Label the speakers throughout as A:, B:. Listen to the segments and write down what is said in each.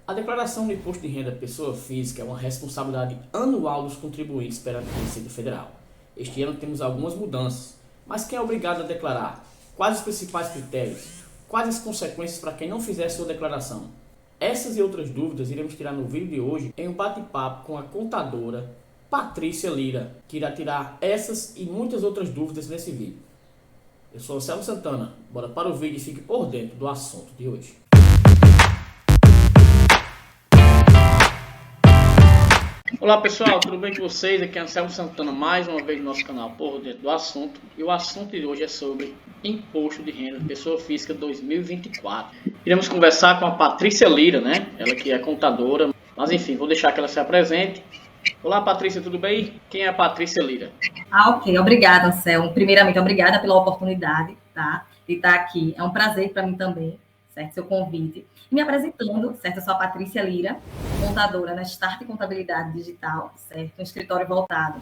A: A declaração do imposto de renda pessoa física é uma responsabilidade anual dos contribuintes perante a Receita Federal. Este ano temos algumas mudanças, mas quem é obrigado a declarar? Quais os principais critérios? Quais as consequências para quem não fizer sua declaração? Essas e outras dúvidas iremos tirar no vídeo de hoje em um bate-papo com a contadora Patrícia Lira, que irá tirar essas e muitas outras dúvidas nesse vídeo. Eu sou o Anselmo Santana, bora para o vídeo e fique por dentro do assunto de hoje. Olá pessoal, tudo bem com vocês? Aqui é Anselmo Santana, mais uma vez no nosso canal Por Dentro do Assunto. E o assunto de hoje é sobre Imposto de Renda de Pessoa Física 2024. Iremos conversar com a Patrícia Lira, né? Ela que é contadora, mas enfim, vou deixar que ela se apresente. Olá Patrícia, tudo bem? Quem é a Patrícia Lira?
B: Ok, obrigada, Anselmo. Primeiramente, obrigada pela oportunidade, tá? De estar aqui. É um prazer para mim também, certo? Seu convite. E me apresentando, certo? Eu sou a Patrícia Lira, contadora na Start Contabilidade Digital, certo? Um escritório voltado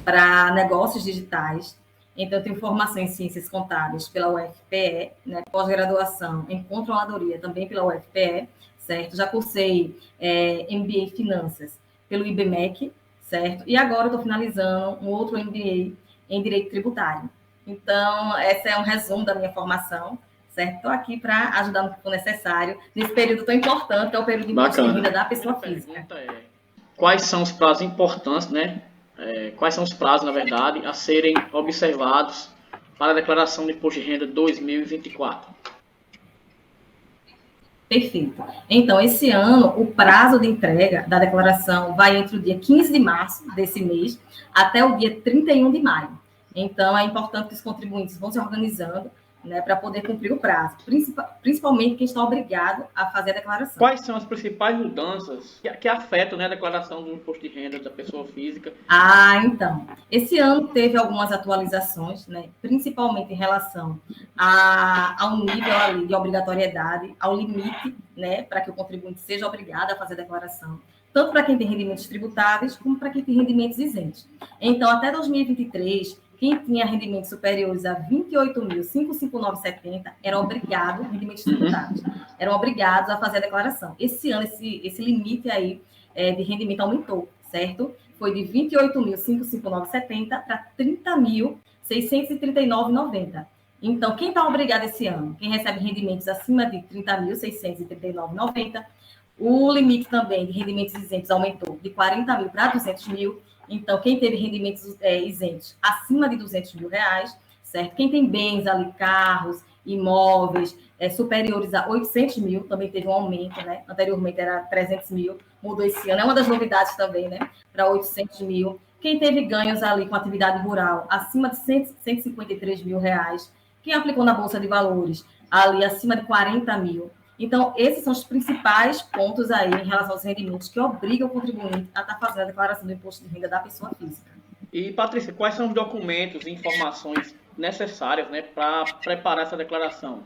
B: para negócios digitais. Então, eu tenho formação em Ciências Contábeis pela UFPE, né? Pós-graduação em Controladoria também pela UFPE, certo? Já cursei MBA em Finanças pelo IBMEC, certo? E agora eu estou finalizando um outro MBA em Direito Tributário. Então, esse é um resumo da minha formação, certo? Estou aqui para ajudar no que for necessário nesse período tão importante, que é o período de imposto de renda da pessoa física.
A: Quais são os prazos importantes, né? Quais são os prazos, na verdade, a serem observados para a declaração de imposto de renda 2024?
B: Perfeito. Então, esse ano, o prazo de entrega da declaração vai entre o dia 15 de março desse mês até o dia 31 de maio. Então, é importante que os contribuintes vão se organizando, né, para poder cumprir o prazo, principalmente quem está obrigado a fazer a declaração.
A: Quais são as principais mudanças que afetam, né, a declaração do imposto de renda da pessoa física?
B: Então, esse ano teve algumas atualizações, né, principalmente em relação ao nível ali de obrigatoriedade, ao limite, né, para que o contribuinte seja obrigado a fazer a declaração, tanto para quem tem rendimentos tributáveis, como para quem tem rendimentos isentos. Então, até 2023, quem tinha rendimentos superiores a 28.559,70 era obrigado, rendimentos tributáveis, eram obrigados a fazer a declaração. Esse ano, esse limite aí de rendimento aumentou, certo? Foi de 28.559,70 para 30.639,90. Então, quem está obrigado esse ano? Quem recebe rendimentos acima de 30.639,90, o limite também de rendimentos isentos aumentou de 40 mil para 200 mil. Então, quem teve rendimentos isentos acima de 200 mil reais, certo? Quem tem bens ali, carros, imóveis, superiores a 800 mil, também teve um aumento, né? Anteriormente era 300 mil, mudou esse ano. É uma das novidades também, né? Para 800 mil. Quem teve ganhos ali com atividade rural acima de 153 mil reais. Quem aplicou na Bolsa de Valores ali acima de 40 mil. Então, esses são os principais pontos aí em relação aos rendimentos que obrigam o contribuinte a estar fazendo a declaração do imposto de renda da pessoa física.
A: E, Patrícia, quais são os documentos e informações necessárias, né, para preparar essa declaração?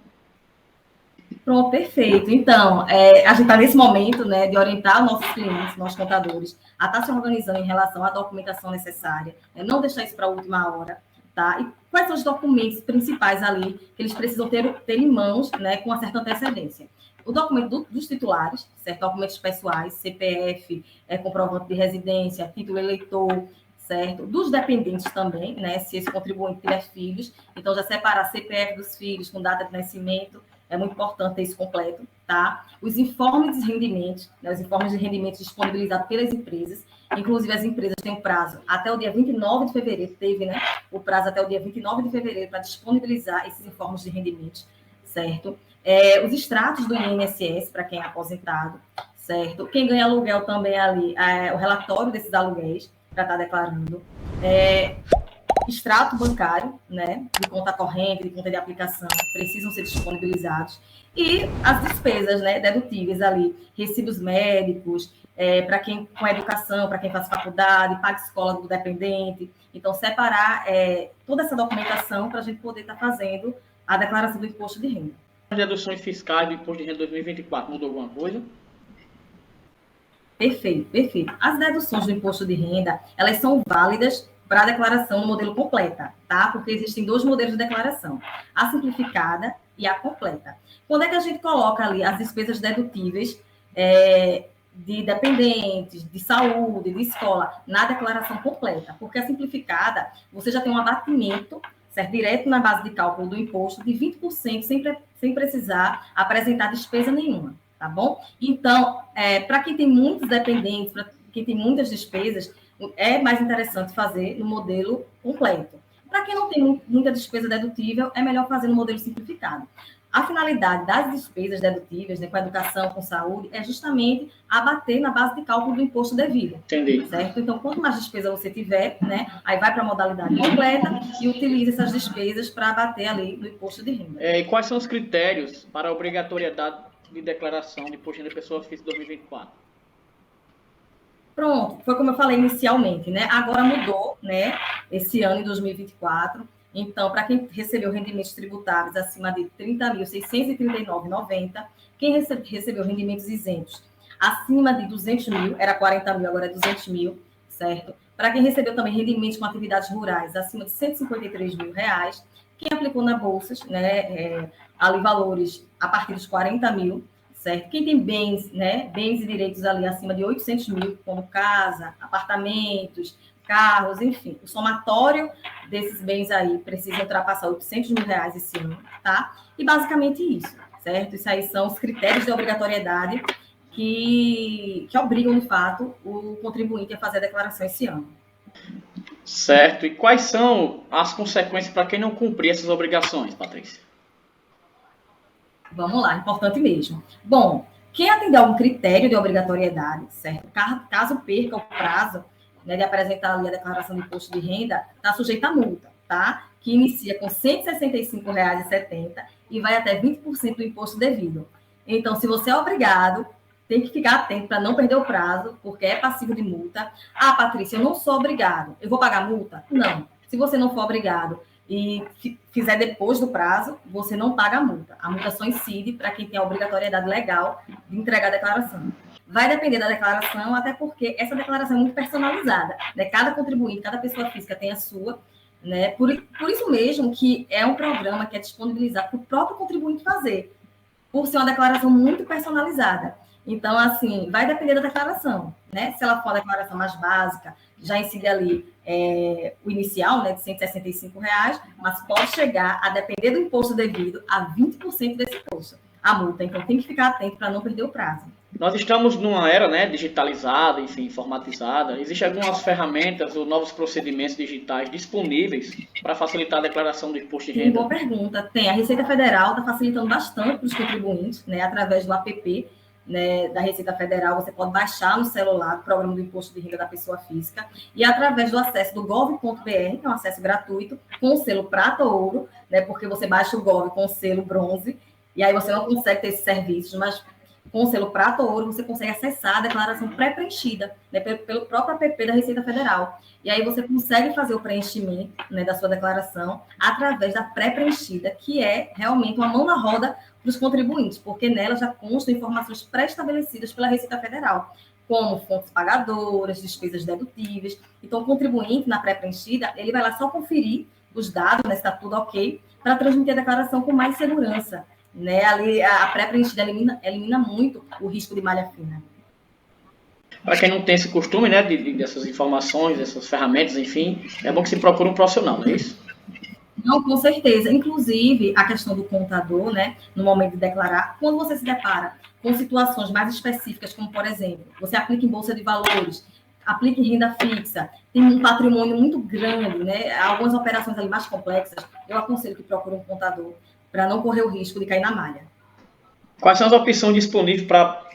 B: Pronto, perfeito. Então, a gente está nesse momento, né, de orientar nossos clientes, nossos contadores, a estar se organizando em relação à documentação necessária, né, não deixar isso para a última hora, tá? E quais são os documentos principais ali que eles precisam ter em mãos, né, com uma certa antecedência? O documento dos titulares, certo? Documentos pessoais, CPF, comprovante de residência, título eleitor, certo? Dos dependentes também, né? Se esse contribuinte tiver filhos, então já separar CPF dos filhos com data de nascimento, é muito importante ter isso completo, tá? Os informes de rendimentos, né? Os informes de rendimentos disponibilizados pelas empresas, inclusive as empresas têm um prazo até o dia 29 de fevereiro, teve, né? O prazo até o dia 29 de fevereiro para disponibilizar esses informes de rendimentos, certo? Os extratos do INSS para quem é aposentado, certo? Quem ganha aluguel também ali, o relatório desses aluguéis para estar declarando. Extrato bancário, né, de conta corrente, de conta de aplicação, precisam ser disponibilizados. E as despesas, né, dedutíveis ali, recibos médicos, para quem com educação, para quem faz faculdade, paga escola do dependente. Então, separar toda essa documentação para a gente poder estar fazendo a declaração do imposto de renda.
A: As deduções fiscais do imposto de renda 2024 mudou alguma coisa?
B: Perfeito, perfeito. As deduções do imposto de renda, elas são válidas para a declaração no modelo completa, tá? Porque existem dois modelos de declaração, a simplificada e a completa. Quando é que a gente coloca ali as despesas dedutíveis de dependentes, de saúde, de escola, na declaração completa, porque a simplificada, você já tem um abatimento, certo? Direto na base de cálculo do imposto, de 20%, sem precisar apresentar despesa nenhuma, tá bom? Então, para quem tem muitos dependentes, para quem tem muitas despesas, é mais interessante fazer no modelo completo. Para quem não tem muita despesa dedutível, é melhor fazer no modelo simplificado. A finalidade das despesas dedutíveis, né, com a educação, com saúde, é justamente abater na base de cálculo do imposto devido.
A: Entendi.
B: Certo? Então, quanto mais despesa você tiver, né, aí vai para a modalidade completa e utiliza essas despesas para abater ali no imposto de renda.
A: E quais são os critérios para a obrigatoriedade de declaração de imposto de renda pessoa física 2024?
B: Pronto, foi como eu falei inicialmente, né? Agora mudou, né? Esse ano, em 2024. Então, para quem recebeu rendimentos tributáveis acima de R$ 30.639,90, quem recebeu rendimentos isentos acima de 200 mil, era 40 mil, agora é 200 mil, certo? Para quem recebeu também rendimentos com atividades rurais acima de R$ 153 mil, quem aplicou na Bolsas, né? Ali valores a partir dos 40 mil, certo? Quem tem bens, né, bens e direitos ali acima de 800 mil, como casa, apartamentos, carros, enfim, o somatório desses bens aí precisa ultrapassar R$ 800 mil esse ano, tá? E basicamente isso, certo? Isso aí são os critérios de obrigatoriedade que obrigam, de fato, o contribuinte a fazer a declaração esse ano.
A: Certo. E quais são as consequências para quem não cumprir essas obrigações, Patrícia?
B: Vamos lá, importante mesmo. Bom, quem atender algum critério de obrigatoriedade, certo? Caso perca o prazo, né, de apresentar ali a declaração de imposto de renda, está sujeito a multa, tá? Que inicia com R$ 165,70 e vai até 20% do imposto devido. Então, se você é obrigado, tem que ficar atento para não perder o prazo, porque é passivo de multa. Ah, Patrícia, eu não sou obrigado. Eu vou pagar multa? Não. Se você não for obrigado e fizer depois do prazo, você não paga a multa. A multa só incide para quem tem a obrigatoriedade legal de entregar a declaração. Vai depender da declaração, até porque essa declaração é muito personalizada, né? Cada contribuinte, cada pessoa física tem a sua, né? Por isso mesmo que é um programa que é disponibilizado para o próprio contribuinte fazer, por ser uma declaração muito personalizada. Então, assim, vai depender da declaração, né? Se ela for a declaração mais básica, já incide ali o inicial, né, de R$ 165, mas pode chegar a depender do imposto devido a 20% desse imposto, a multa. Então, tem que ficar atento para não perder o prazo.
A: Nós estamos numa era, né, digitalizada, enfim, informatizada. Existem algumas ferramentas ou novos procedimentos digitais disponíveis para facilitar a declaração do imposto de renda?
B: Boa pergunta. Tem. A Receita Federal está facilitando bastante para os contribuintes, né, através do app, né, da Receita Federal. Você pode baixar no celular o programa do imposto de renda da pessoa física e através do acesso do gov.br, que é um acesso gratuito, com o selo prata ou ouro, né, porque você baixa o Gov com o selo bronze, e aí você não consegue ter esses serviços, mas com o selo prata ou ouro, você consegue acessar a declaração pré-preenchida, né, pelo próprio app da Receita Federal. E aí você consegue fazer o preenchimento, né, da sua declaração através da pré-preenchida, que é realmente uma mão na roda para os contribuintes, porque nela já constam informações pré-estabelecidas pela Receita Federal, como fontes pagadoras, despesas dedutíveis. Então, o contribuinte, na pré-preenchida, ele vai lá só conferir os dados, né, se está tudo ok, para transmitir a declaração com mais segurança. Né? Ali, a pré-preenchida elimina muito o risco de malha fina.
A: Para quem não tem esse costume, né, dessas informações, dessas ferramentas, enfim, é bom que se procure um profissional, não é isso?
B: Não, com certeza. Inclusive, a questão do contador, né, no momento de declarar, quando você se depara com situações mais específicas, como, por exemplo, você aplica em bolsa de valores, aplica em renda fixa, tem um patrimônio muito grande, né, algumas operações ali mais complexas, eu aconselho que procure um contador para não correr o risco de cair na malha.
A: Quais são as opções disponíveis para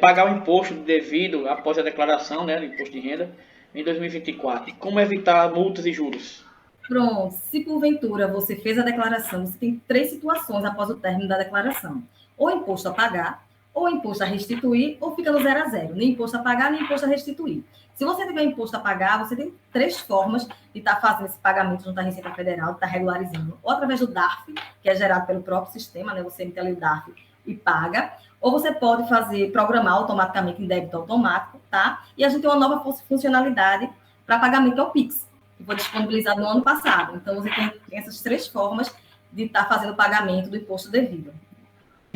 A: pagar o imposto devido após a declaração, né, do imposto de renda em 2024? Como evitar multas e juros?
B: Pronto, se porventura você fez a declaração, você tem 3 situações após o término da declaração. Ou imposto a pagar, ou imposto a restituir, ou fica no 0 a 0. Nem imposto a pagar, nem imposto a restituir. Se você tiver imposto a pagar, você tem 3 formas de estar fazendo esse pagamento junto à Receita Federal, de estar regularizando. Ou através do DARF, que é gerado pelo próprio sistema, né? Você emite ali o DARF e paga. Ou você pode programar automaticamente em débito automático, tá? E a gente tem uma nova funcionalidade para pagamento ao Pix, que foi disponibilizado no ano passado. Então, você tem essas 3 formas de estar fazendo o pagamento do imposto devido.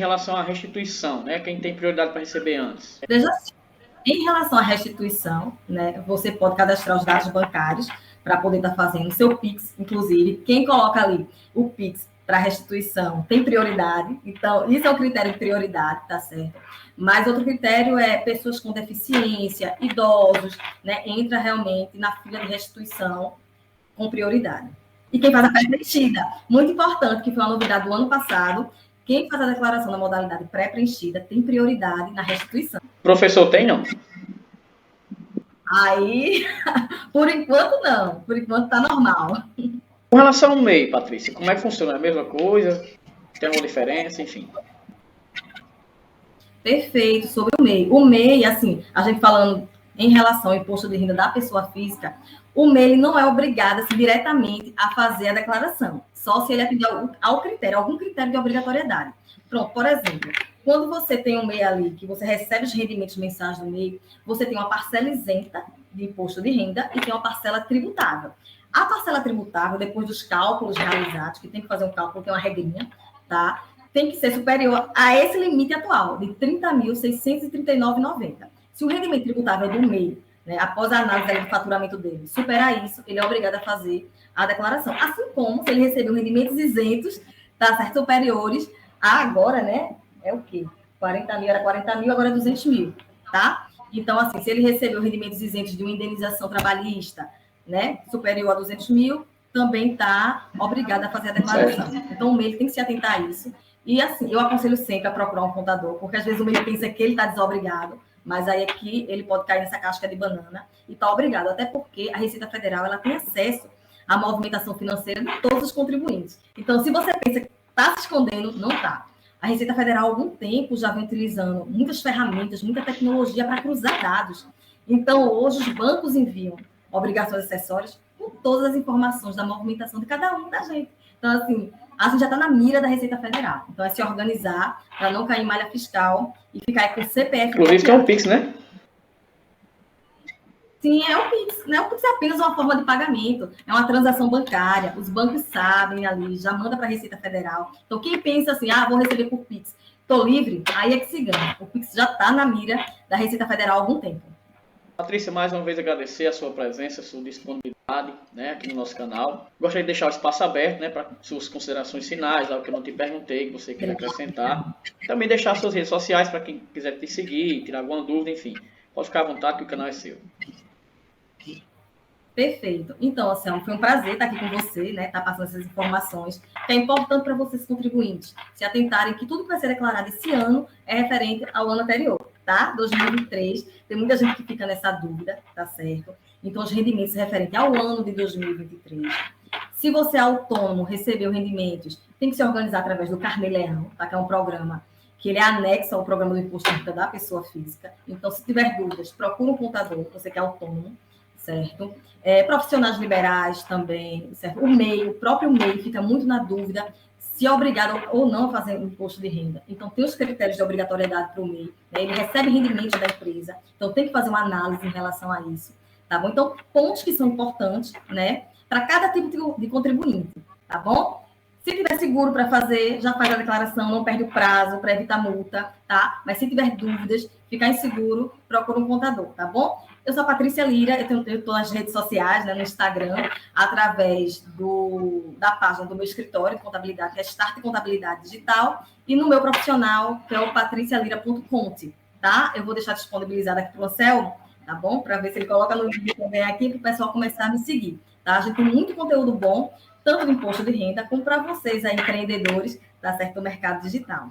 A: em relação à restituição, né? Quem tem prioridade para receber antes?
B: Veja, em relação à restituição, né, você pode cadastrar os dados bancários para poder estar fazendo o seu Pix, inclusive. Quem coloca ali o Pix para restituição tem prioridade. Então, isso é um critério de prioridade, tá certo? Mas outro critério é pessoas com deficiência, idosos, né, entra realmente na fila de restituição com prioridade. E quem faz a pré-preenchida, muito importante, que foi uma novidade do ano passado, quem faz a declaração na modalidade pré-preenchida tem prioridade na restituição.
A: Professor, tem não?
B: Aí, por enquanto não. Por enquanto está normal.
A: Com relação ao MEI, Patrícia, como é que funciona? É a mesma coisa? Tem alguma diferença? Enfim.
B: Perfeito, sobre o MEI. O MEI, assim, a gente falando em relação ao imposto de renda da pessoa física, o MEI não é obrigado assim, diretamente a fazer a declaração, só se ele atender ao critério, algum critério de obrigatoriedade. Pronto, por exemplo, quando você tem um MEI ali, que você recebe os rendimentos mensais do MEI, você tem uma parcela isenta de imposto de renda e tem uma parcela tributável. A parcela tributável, depois dos cálculos realizados, que tem que fazer um cálculo, que é uma regrinha, tá? Tem que ser superior a esse limite atual, de R$ 30.639,90. Se o rendimento tributável do MEI, né, após a análise do faturamento dele, superar isso, ele é obrigado a fazer a declaração. Assim como se ele recebeu rendimentos isentos, tá certo, superiores a agora, né, é o quê? 40 mil, era 40 mil, agora é 200 mil, tá? Então, assim, se ele recebeu rendimentos isentos de uma indenização trabalhista, né, superior a 200 mil, também está obrigado a fazer a declaração. Então, o MEI tem que se atentar a isso. E, assim, eu aconselho sempre a procurar um contador, porque às vezes o MEI pensa que ele está desobrigado, mas aí aqui ele pode cair nessa casca de banana e está obrigado, até porque a Receita Federal ela tem acesso à movimentação financeira de todos os contribuintes. Então, se você pensa que está se escondendo, não está. A Receita Federal, há algum tempo, já vem utilizando muitas ferramentas, muita tecnologia para cruzar dados. Então, hoje, os bancos enviam obrigações acessórias com todas as informações da movimentação de cada um da gente. Então, assim, a gente já está na mira da Receita Federal. Então, é se organizar para não cair em malha fiscal e ficar aí com o CPF.
A: Inclusive, que é um Pix, né?
B: Sim, é o Pix. Né? O Pix é apenas uma forma de pagamento. É uma transação bancária. Os bancos sabem ali, já manda para a Receita Federal. Então, quem pensa assim, vou receber por Pix, estou livre, aí é que se ganha. O Pix já está na mira da Receita Federal há algum tempo.
A: Patrícia, mais uma vez agradecer a sua presença, a sua disponibilidade, né, aqui no nosso canal. Gostaria de deixar o espaço aberto, né, para suas considerações finais, algo que eu não te perguntei, que você queira acrescentar. Também deixar suas redes sociais para quem quiser te seguir, tirar alguma dúvida, enfim. Pode ficar à vontade que o canal é seu.
B: Perfeito. Então, Anselmo, foi um prazer estar aqui com você, né? Estar passando essas informações, que é importante para vocês contribuintes se atentarem que tudo que vai ser declarado esse ano é referente ao ano anterior, tá? 2023. Tem muita gente que fica nessa dúvida, tá certo? Então, os rendimentos referentes ao ano de 2023. Se você é autônomo, recebeu rendimentos, tem que se organizar através do Carnê-Leão, tá? Que é um programa que ele é anexo ao programa do Imposto de Renda da Pessoa Física. Então, se tiver dúvidas, procura um contador, você que é autônomo, certo? Profissionais liberais também, certo? O próprio MEI fica muito na dúvida se é obrigado ou não a fazer imposto de renda. Então, tem os critérios de obrigatoriedade para o MEI, né? Ele recebe rendimento da empresa, então tem que fazer uma análise em relação a isso, tá bom? Então, pontos que são importantes, né, para cada tipo de contribuinte, tá bom? Se tiver seguro para fazer, já faz a declaração, não perde o prazo para evitar multa, tá? Mas se tiver dúvidas, ficar inseguro, procura um contador, tá bom? Eu sou a Patrícia Lira, eu estou nas redes sociais, né, no Instagram, através da página do meu escritório de contabilidade, que é Start Contabilidade Digital, e no meu profissional, que é o patricialira.conte, tá? Eu vou deixar disponibilizado aqui para o Anselmo, tá bom? Para ver se ele coloca no vídeo também aqui, para o pessoal começar a me seguir, tá? A gente tem muito conteúdo bom, tanto do imposto de renda, como para vocês aí, empreendedores, tá certo, do mercado digital.